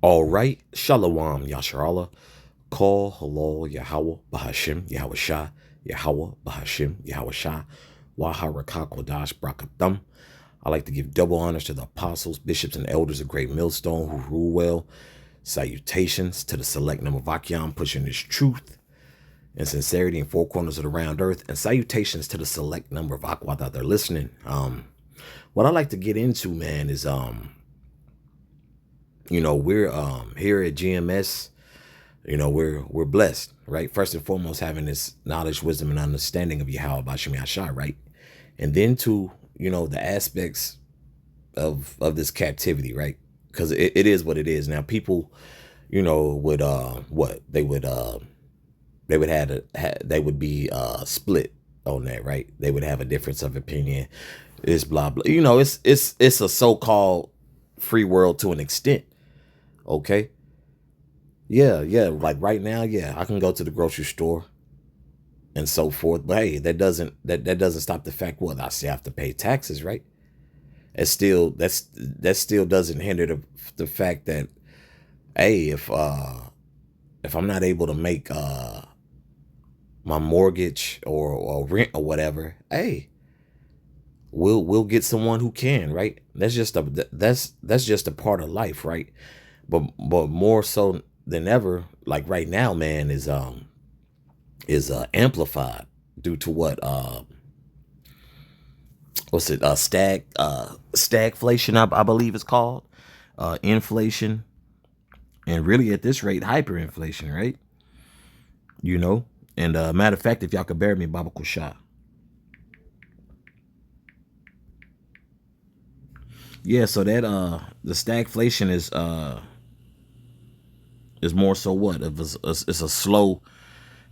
All right, Shalom Yasharallah. Call Halal Yahweh Bahashim Yahweh Shah Yahweh Bahashim Yahweh Shah Waharaka Kodash Brakathum. I like to give double honors to the apostles, bishops, and elders of Great Millstone who rule well. Salutations to the select number of Akyam pushing this truth and sincerity in four corners of the round earth. And salutations to the select number of Aquat out there listening. What I like to get into, man, is we're here at GMS. We're blessed, right? First and foremost, having this knowledge, wisdom, and understanding of Yahweh Bashim Yashar, right? And then to, the aspects of this captivity, right? Because it is what it is. Now, people, would what they would be split on that, right? They would have a difference of opinion. It's blah blah. It's a so-called free world to an extent. Okay. Yeah. Like right now, yeah, I can go to the grocery store and so forth. But hey, that doesn't stop the fact what I still have to pay taxes, right? That still doesn't hinder the fact that hey, if I'm not able to make my mortgage or rent or whatever, hey, we'll get someone who can, right? That's just a part of life, right? But more so than ever, like right now, man, is amplified due to what's it stagflation, I believe it's called, inflation, and really at this rate hyperinflation, right? you know and matter of fact, if y'all could bear me, Baba Kusha. Yeah, so that the stagflation is more so what if it's a slow,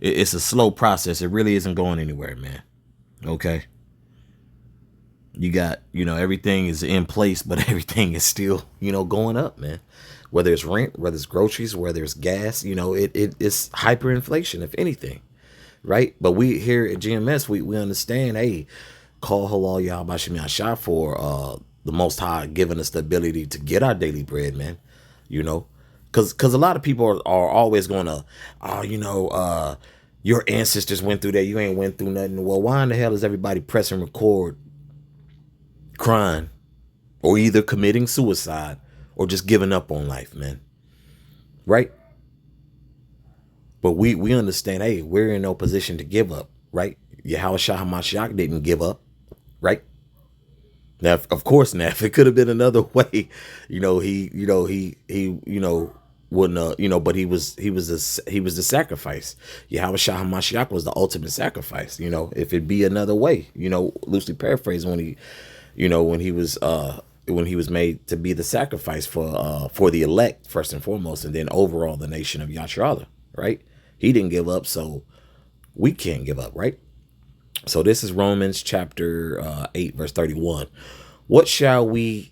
it's a slow process. It really isn't going anywhere, man. Okay. You got, everything is in place, but everything is still, going up, man. Whether it's rent, whether it's groceries, whether it's gas, it's hyperinflation, if anything, right? But we here at GMS, we understand, hey, call halal y'all bashim yasha for the Most High giving us the ability to get our daily bread, man. You know, because a lot of people are always going to, your ancestors went through that, you ain't went through nothing. Well, why in the hell is everybody pressing record crying or either committing suicide or just giving up on life, man? Right? But we understand, hey, we're in no position to give up, right? Yahweh Shah Hamashiach didn't give up, right? Now, of course, now if it could have been another way, he wouldn't, but he was the sacrifice. Yahweh Shah Hamashiach was the ultimate sacrifice. If it be another way, loosely paraphrased, when he was made to be the sacrifice for the elect first and foremost, and then overall the nation of Yasharallah, right? He didn't give up, so we can't give up, right? So this is Romans chapter 8, verse 31. What shall we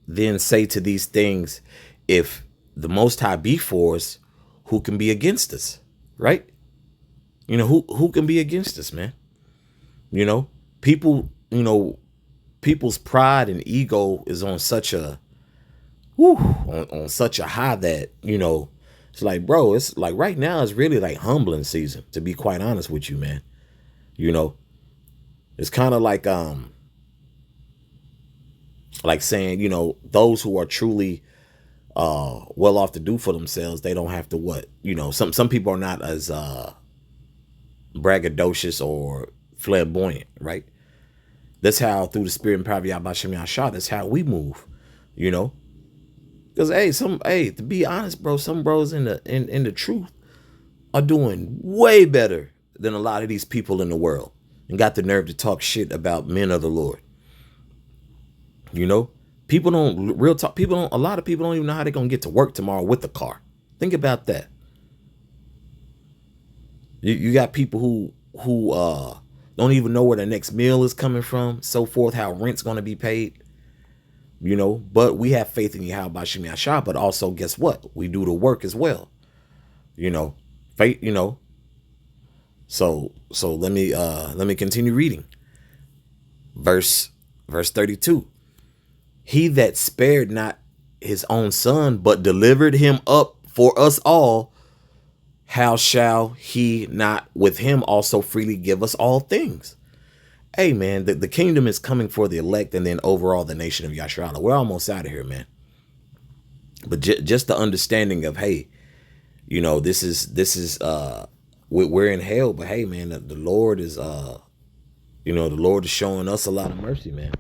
then say to these things? If the Most High be for us, who can be against us, right? Who can be against us, man? People, people's pride and ego is on such a, on such a high that, it's like, bro, it's like right now it's really like humbling season, to be quite honest with you, man. You know, it's kind of like saying, those who are truly well off to do for themselves, they don't have to some people are not as braggadocious or flamboyant, right? That's how, through the spirit and power of Yahweh Shem Yahshua, that's how we move, because to be honest, bro, some bros in the truth are doing way better than a lot of these people in the world, and got the nerve to talk shit about men of the Lord. People don't, real talk, people don't, a lot of people don't even know how they're gonna get to work tomorrow with the car. Think about that. You got people who don't even know where the next meal is coming from, so forth, how rent's gonna be paid. But we have faith in Yahweh Bashim Yashah, but also guess what? We do the work as well. Faith, So let me continue reading. Verse 32. He that spared not his own son, but delivered him up for us all, how shall he not with him also freely give us all things? Hey, man, the kingdom is coming for the elect and then overall the nation of Yasharala. We're almost out of here, man. But just the understanding of, hey, this is we're in hell, but hey, man, the Lord is the Lord is showing us a lot of mercy, man.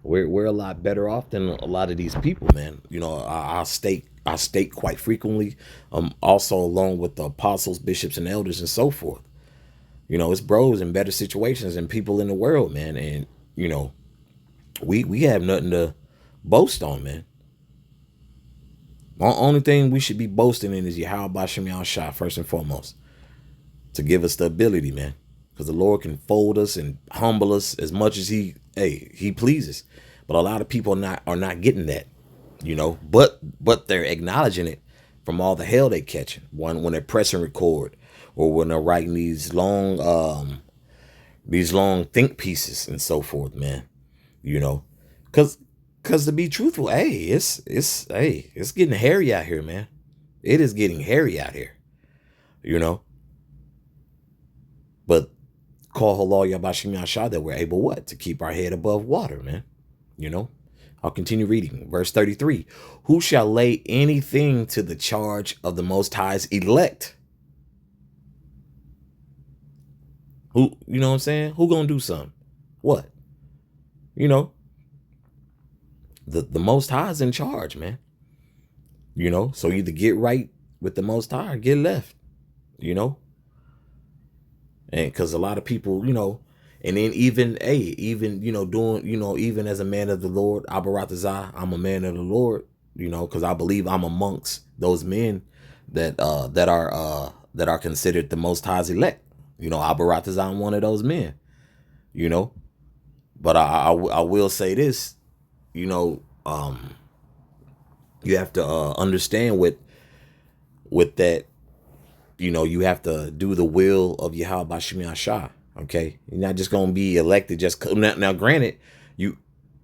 We're a lot better off than a lot of these people, man. I state quite frequently, also along with the apostles, bishops, and elders, and so forth. It's bros in better situations and people in the world, man. And we have nothing to boast on, man. The only thing we should be boasting in is Yahweh Bashem Yahushua, first and foremost, to give us the ability, man. Because the Lord can fold us and humble us as much as he pleases. But a lot of people are not getting that, but they're acknowledging it from all the hell they catching. When they're pressing record, or when they're writing these long think pieces and so forth, man. Because to be truthful, it's getting hairy out here, man. It is getting hairy out here, But call halal Yabashim Yasha that we're able to keep our head above water, man. I'll continue reading. Verse 33. Who shall lay anything to the charge of the Most High's elect? Who, you know what I'm saying? Who gonna do something? What? The Most High is in charge, man. So either get right with the Most High or get left, And because a lot of people, and then even doing, even as a man of the Lord, Abaratazah, I'm a man of the Lord, because I believe I'm amongst those men that are considered the Most High's elect. Abaratazah, I'm one of those men, But I will say this, you have to understand with that, you have to do the will of Yahweh Bashem Yahshua. Okay, you're not just gonna be elected just now. Granted,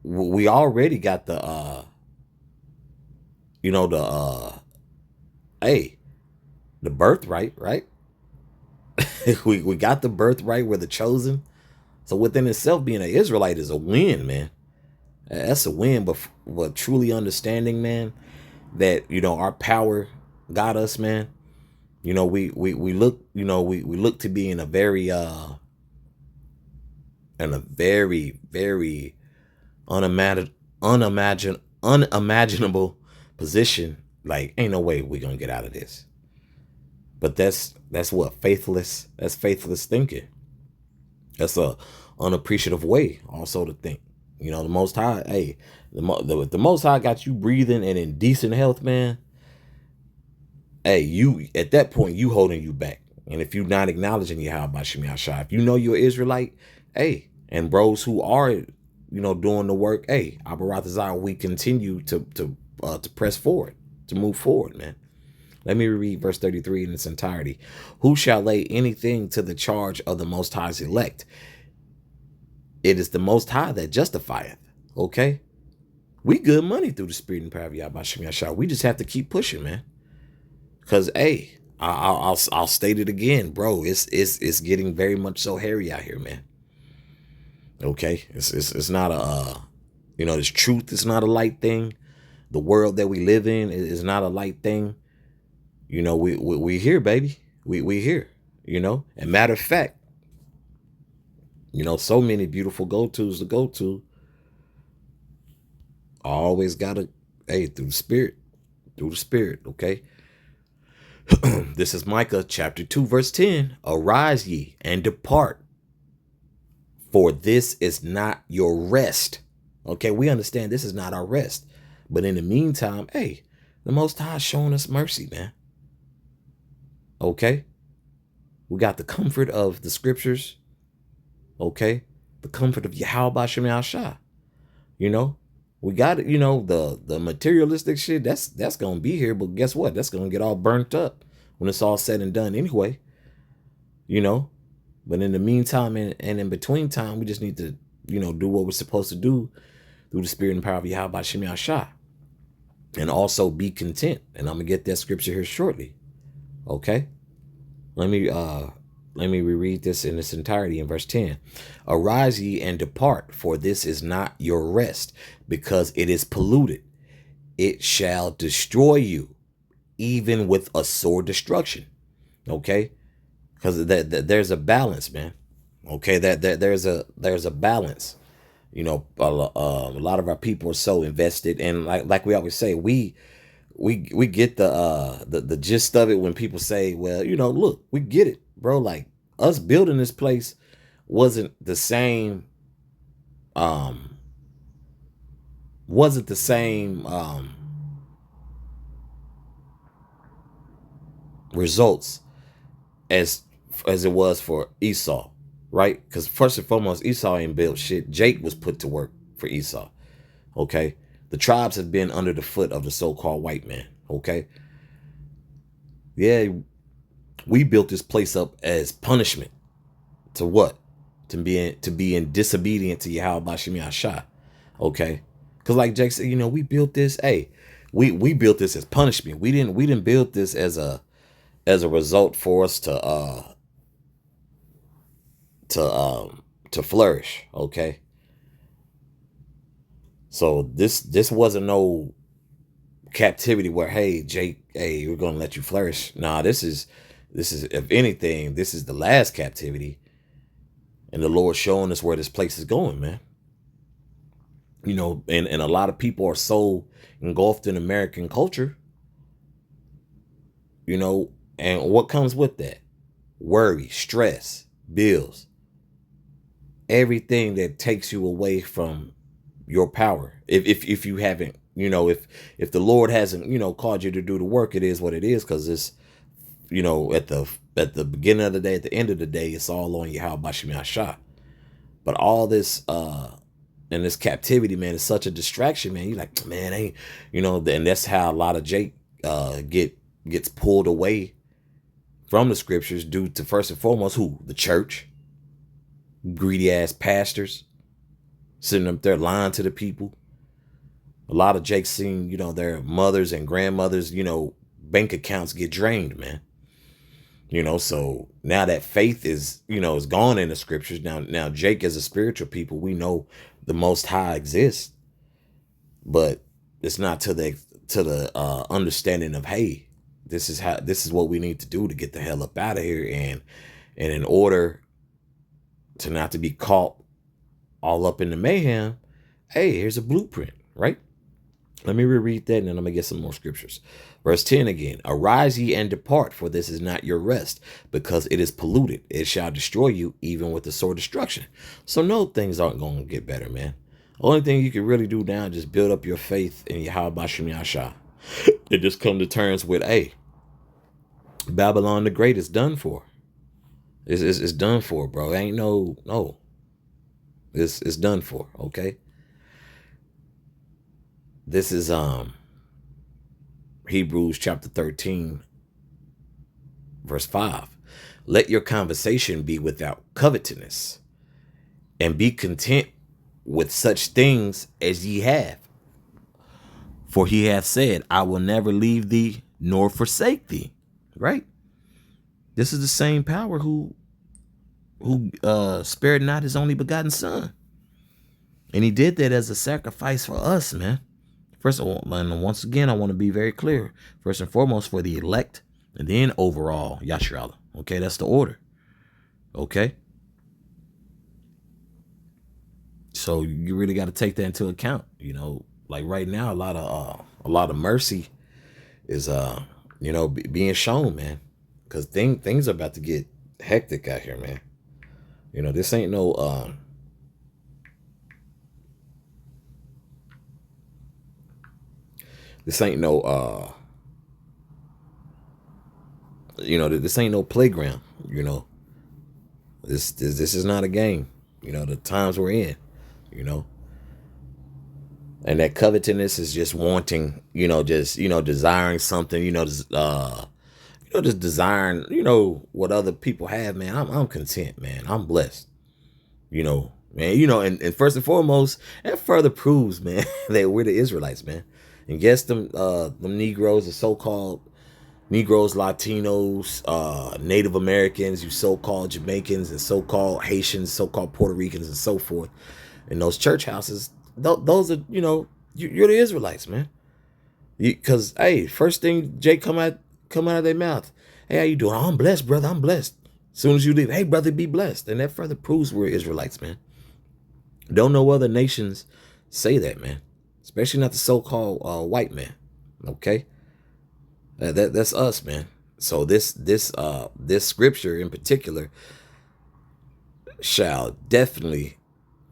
we already got the the birthright, right? we got the birthright. We're the chosen. So within itself, being an Israelite is a win, man. That's a win. But truly understanding, man, that our power got us, man. We look, we look to be in a very very unimaginable position. Like, ain't no way we're gonna get out of this. But that's what faithless. That's faithless thinking. That's a unappreciative way also to think. The Most High, the Most High got you breathing and in decent health, man. You at that point, you holding you back. And if you're not acknowledging Yahweh Bashem Yahshua, if you're an Israelite, and bros who are, doing the work, Abaratazah, we continue to press forward, to move forward, man. Let me read verse 33 in its entirety. Who shall lay anything to the charge of the Most High's elect? It is the Most High that justifieth. Okay? We good money through the spirit and power of Yahweh Bashem Yahshua. We just have to keep pushing, man. Because, I'll state it again, bro. It's getting very much so hairy out here, man. Okay? It's not a, this truth is not a light thing. The world that we live in is not a light thing. We here, baby. We here, And matter of fact, so many beautiful go-tos to go to. Always gotta, through the spirit, okay? This is Micah chapter 2, verse 10. Arise ye and depart, for this is not your rest. Okay, we understand this is not our rest. But in the meantime, the Most High is showing us mercy, man. Okay? We got the comfort of the scriptures. Okay? The comfort of Yahweh Bashem Yahshua. We got it, the materialistic shit, that's gonna be here, but guess what? That's gonna get all burnt up when it's all said and done anyway. But in the meantime and in between time, we just need to, do what we're supposed to do through the spirit and power of Yahweh Bashem Yahshua. and also be content. And I'm gonna get that scripture here shortly. Okay. Let me reread this in its entirety in verse 10. Arise ye and depart, for this is not your rest, because it is polluted. It shall destroy you, even with a sore destruction. Okay? Because there's a balance, man. Okay, that there's a balance. You know, a lot of our people are so invested, and like we always say, we get the gist of it when people say, well, you know, look, we get it, bro. Like, us building this place wasn't the same um wasn't the same results as it was for Esau, right? Because first and foremost, Esau ain't built shit. Jake was put to work for Esau. Okay, the tribes have been under the foot of the so-called white man. Okay, yeah, we built this place up as punishment to what? To be in disobedient to Yahweh Bashim Yahshua. Okay, because like Jake said, you know, we built this. Hey, we built this as punishment. We didn't build this as a result for us to flourish. Okay, so this wasn't no captivity where, hey Jake, hey, we're gonna let you flourish. Nah, this is if anything, this is the last captivity, and the Lord showing us where this place is going, man. You know, and a lot of people are so engulfed in American culture, you know, and what comes with that? Worry, stress, bills, everything that takes you away from your power. If you haven't, you know, if the Lord hasn't, you know, called you to do the work, it is what it is, because it's, you know, at the beginning of the day, at the end of the day, it's all on you, how about Shemi Shah. But all this and this captivity, man, is such a distraction, man. You're like, man, ain't, you know, and that's how a lot of Jake gets pulled away from the scriptures due to, first and foremost, who? The church. Greedy ass pastors sitting up there lying to the people. A lot of Jake's seen, you know, their mothers and grandmothers, you know, bank accounts get drained, man. You know, so now that faith is, you know, is gone in the scriptures. Now Jake, as a spiritual people, we know the Most High exists, but it's not to the understanding of, hey, this is what we need to do to get the hell up out of here, and in order to not to be caught all up in the mayhem, hey, here's a blueprint, right? Let me reread that, and then I'm going to get some more scriptures. Verse 10 again. Arise ye and depart, for this is not your rest, because it is polluted. It shall destroy you, even with the sore destruction. So no, things aren't going to get better, man. Only thing you can really do now is just build up your faith in Yahweh Bashim Yahshua. And just come to terms with, hey, Babylon the Great is done for. It's done for, bro. Ain't no. It's done for, okay? This is Hebrews chapter 13, verse 5. Let your conversation be without covetousness, and be content with such things as ye have. For he hath said, I will never leave thee nor forsake thee. Right? This is the same power who spared not his only begotten son. And he did that as a sacrifice for us, man. First of all, and once again, I want to be very clear. First and foremost, for the elect, and then overall, Yashrala. Okay, that's the order. Okay? So you really got to take that into account. You know, like right now, a lot of mercy is you know, being shown, man. Because things are about to get hectic out here, man. You know, this ain't no this ain't no you know, this ain't no playground. You know, this is not a game. You know, the times we're in, you know, and that covetousness is just wanting, you know, just, you know, desiring something, you know, just desiring, you know, what other people have, man. I'm content, man. I'm blessed, you know, man. You know, and first and foremost, that further proves, man, that we're the Israelites, man. And yes, them Negroes, the so-called Negroes, Latinos, Native Americans, you so-called Jamaicans, and so-called Haitians, so-called Puerto Ricans, and so forth, in those church houses, those are, you're the Israelites, man. Because hey, first thing Jay come out of their mouth, hey, how you doing? Oh, I'm blessed, brother. I'm blessed. As soon as you leave, hey, brother, be blessed. And that further proves we're Israelites, man. Don't know other nations say that, man. Especially not the so-called white man. Okay, that's us, man. So this scripture in particular shall definitely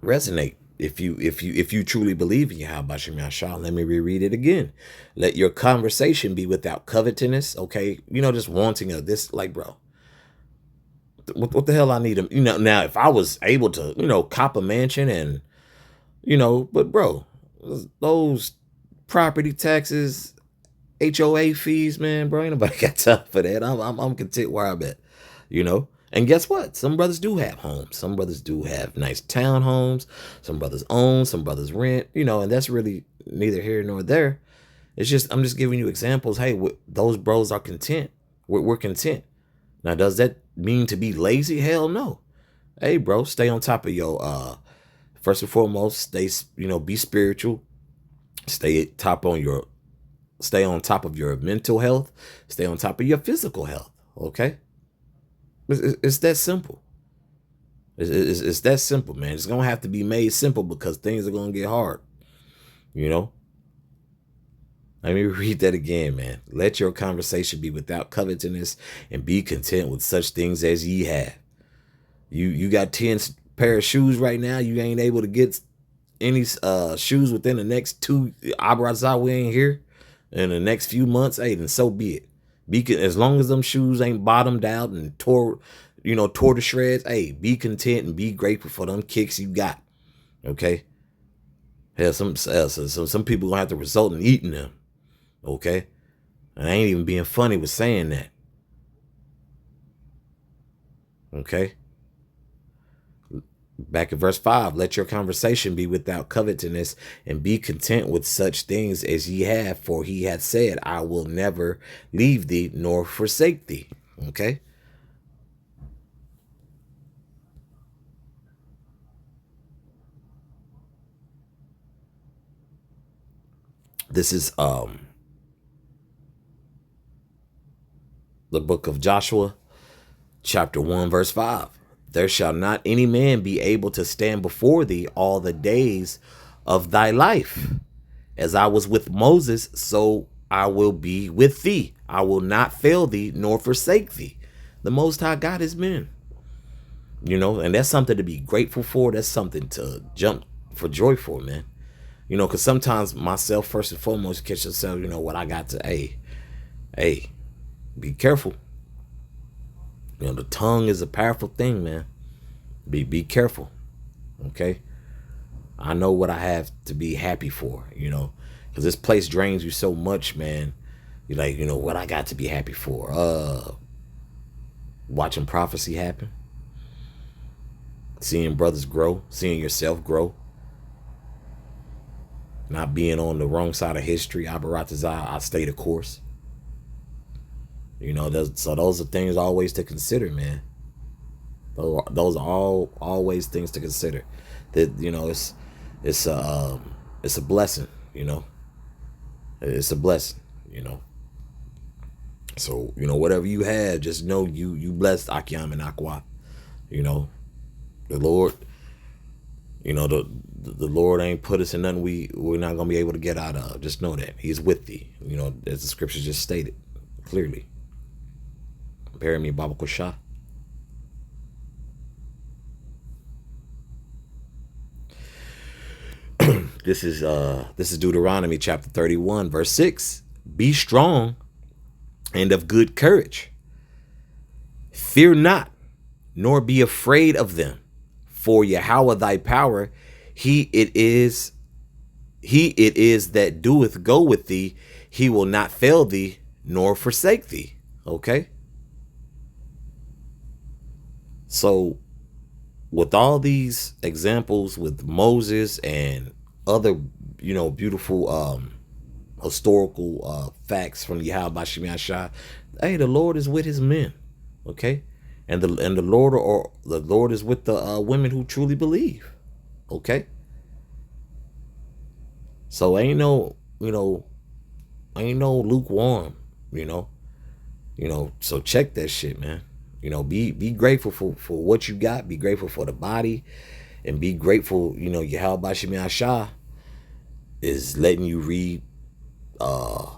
resonate if you truly believe in Yahweh Shem Yahshua. Let me reread it again. Let your conversation be without covetousness. Okay, just wanting of this, like, bro. What the hell I need him? Now if I was able to, cop a mansion and, but bro, those property taxes, HOA fees, man, bro, ain't nobody got time for that. I'm content where I'm at, And guess what? Some brothers do have homes. Some brothers do have nice townhomes. Some brothers own. Some brothers rent. And that's really neither here nor there. I'm just giving you examples. Hey, those bros are content. We're content. Now, does that mean to be lazy? Hell no. Hey, bro, stay on top of your. First and foremost, stay. Be spiritual. Stay on top of your mental health. Stay on top of your physical health. Okay. It's that simple. It's that simple, man. It's gonna have to be made simple because things are gonna get hard. Let me read that again, man. Let your conversation be without covetousness, and be content with such things as ye have. You got 10 pair of shoes right now. You ain't able to get any shoes within the next 2. Abrazah, we ain't here in the next few months. Hey, then so be it. As long as them shoes ain't bottomed out and tore to shreds. Hey, be content and be grateful for them kicks you got. Okay. Hell, some people gonna have to result in eating them. Okay, and I ain't even being funny with saying that. Okay. Back at verse 5, let your conversation be without covetousness, and be content with such things as ye have, for he hath said, I will never leave thee nor forsake thee. Okay. This is the book of Joshua, chapter 1, verse 5. There shall not any man be able to stand before thee all the days of thy life. As I was with Moses, so I will be with thee. I will not fail thee nor forsake thee. The Most High God is men. And that's something to be grateful for. That's something to jump for joy for, man. Because sometimes myself, first and foremost, catch yourself, what I got to, hey, be careful. The tongue is a powerful thing, man. Be careful. Okay. I know what I have to be happy for, because this place drains you so much, man. You're like, what I got to be happy for? Watching prophecy happen, seeing brothers grow, seeing yourself grow, not being on the wrong side of history. I stay the course. So those are things always to consider, man. Those are all always things to consider. That it's a blessing. It's a blessing. So whatever you have, just know you blessed, Akyam and Akwa. The Lord. The Lord ain't put us in nothing we're not gonna be able to get out of. Just know that He's with thee. As the scriptures just stated clearly. Bury me, Baba Kusha. This is Deuteronomy chapter 31, verse 6. Be strong and of good courage. Fear not, nor be afraid of them. For Yahweh thy power, he it is that doeth go with thee. He will not fail thee, nor forsake thee. Okay. So with all these examples with Moses and other, beautiful historical facts from Yahweh Shemi Shai. Hey, the Lord is with his men. Okay? And the Lord is with the women who truly believe. Okay? So ain't no, ain't no lukewarm, so check that shit, man. Be grateful for what you got, be grateful for the body, and be grateful, Yahweh Shemi Ashah is letting you read the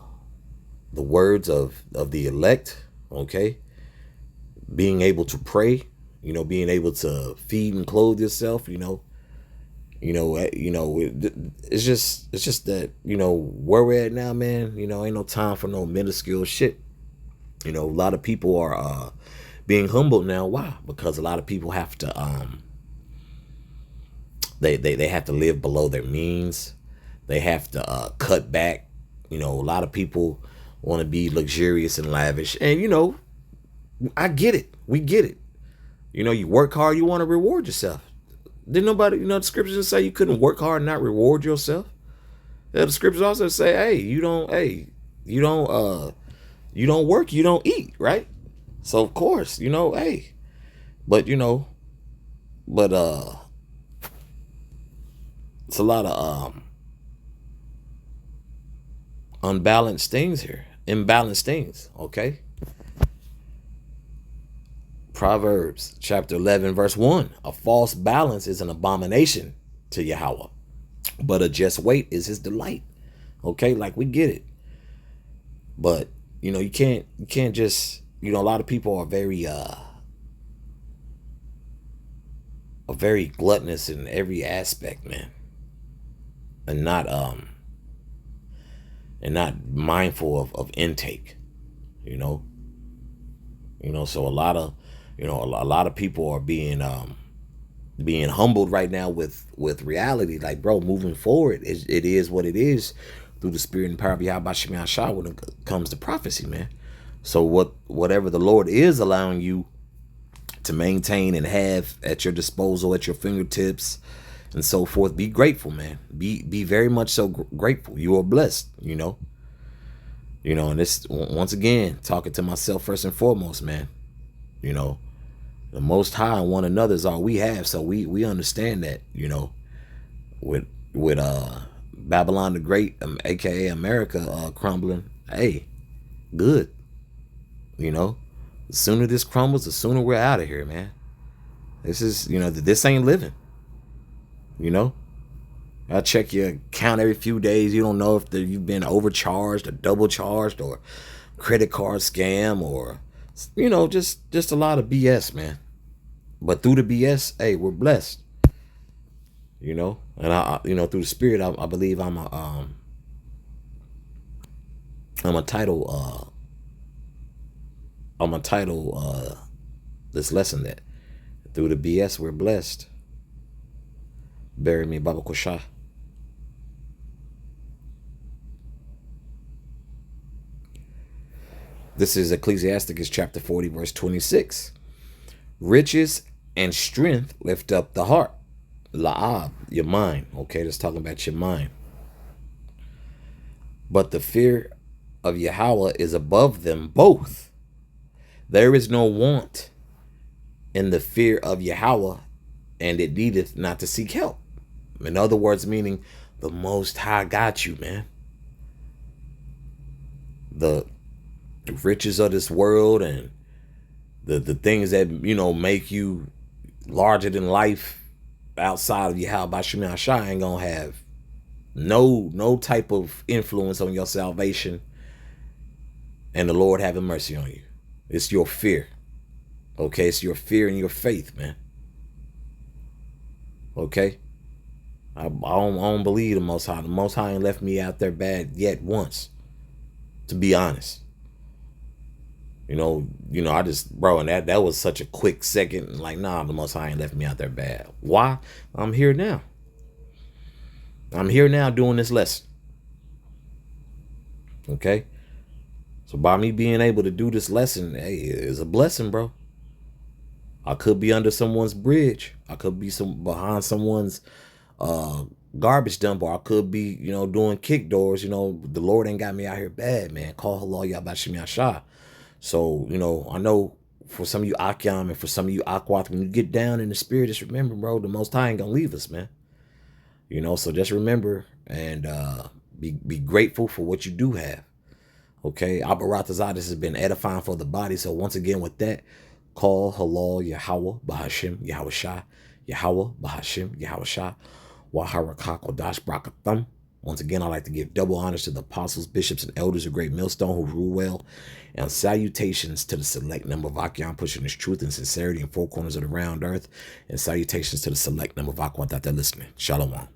words of the elect, okay? Being able to pray, being able to feed and clothe yourself, it's just that, where we're at now, man, ain't no time for no minuscule shit. A lot of people are being humbled now. Why? Because a lot of people have to they have to live below their means. They have to cut back. A lot of people want to be luxurious and lavish, and I get it. We get it. You work hard, you want to reward yourself. Didn't nobody, the scriptures say you couldn't work hard and not reward yourself? The scriptures also say, hey, you don't work, you don't eat, right? So of course, hey, but it's a lot of unbalanced things here, imbalanced things, okay? Proverbs chapter 11 verse 1, a false balance is an abomination to Yahweh, but a just weight is his delight. Okay, like we get it. But you can't just, a lot of people are very gluttonous in every aspect, man. And not mindful of intake, so a lot of people are being humbled right now with reality. Like, bro, moving forward, it is what it is through the spirit and power of Yahweh Shemi Ashah when it comes to prophecy, man. So whatever the Lord is allowing you to maintain and have at your disposal, at your fingertips, and so forth, be grateful, man. Be very much so grateful. You are blessed, and this, once again, talking to myself first and foremost, man. The Most High and one another is all we have, so we understand that, with Babylon the Great, aka America, crumbling. Hey, good. The sooner this crumbles, the sooner we're out of here, man. This is, this ain't living. I check your account every few days. You don't know if you've been overcharged or double charged or credit card scam or, just a lot of BS, man. But through the BS, hey, we're blessed. And I through the spirit, I believe I'm a title this lesson that through the BS we're blessed. Bury me, Baba Kosha. This is Ecclesiasticus chapter 40, verse 26. Riches and strength lift up the heart. La'ab, your mind. Okay, that's talking about your mind. But the fear of Yahweh is above them both. There is no want in the fear of Yahweh, and it needeth not to seek help. In other words, meaning the Most High got you, man. The riches of this world and the things that, make you larger than life outside of Yahweh Shemi Ashah ain't gonna have no type of influence on your salvation and the Lord having mercy on you. It's your fear. Okay, it's your fear and your faith, man. Okay? I don't believe the Most High. The Most High ain't left me out there bad yet once, to be honest. I just, bro, and that was such a quick second. Like, nah, the Most High ain't left me out there bad. Why? I'm here now. I'm here now doing this lesson. Okay? So by me being able to do this lesson, hey, it's a blessing, bro. I could be under someone's bridge. I could be behind someone's garbage dump, or I could be, doing kick doors. The Lord ain't got me out here bad, man. Call halal yabashim yasha. So, I know for some of you Akyam and for some of you Aquath, when you get down in the spirit, just remember, bro, the Most High ain't gonna leave us, man. So just remember and be grateful for what you do have. Okay, Abaratazah, this has been edifying for the body. So once again, with that, call halal Yahweh Bahashim Yahweh Shah Yahweh Bahashim Yahweh Shah Waharakak Kodash Brakathum. Once again, I'd like to give double honors to the apostles, bishops, and elders of Great Millstone who rule well, and salutations to the select number of Akyam pushing this truth and sincerity in four corners of the round earth, and salutations to the select number of Aquat that they're listening. Shalom.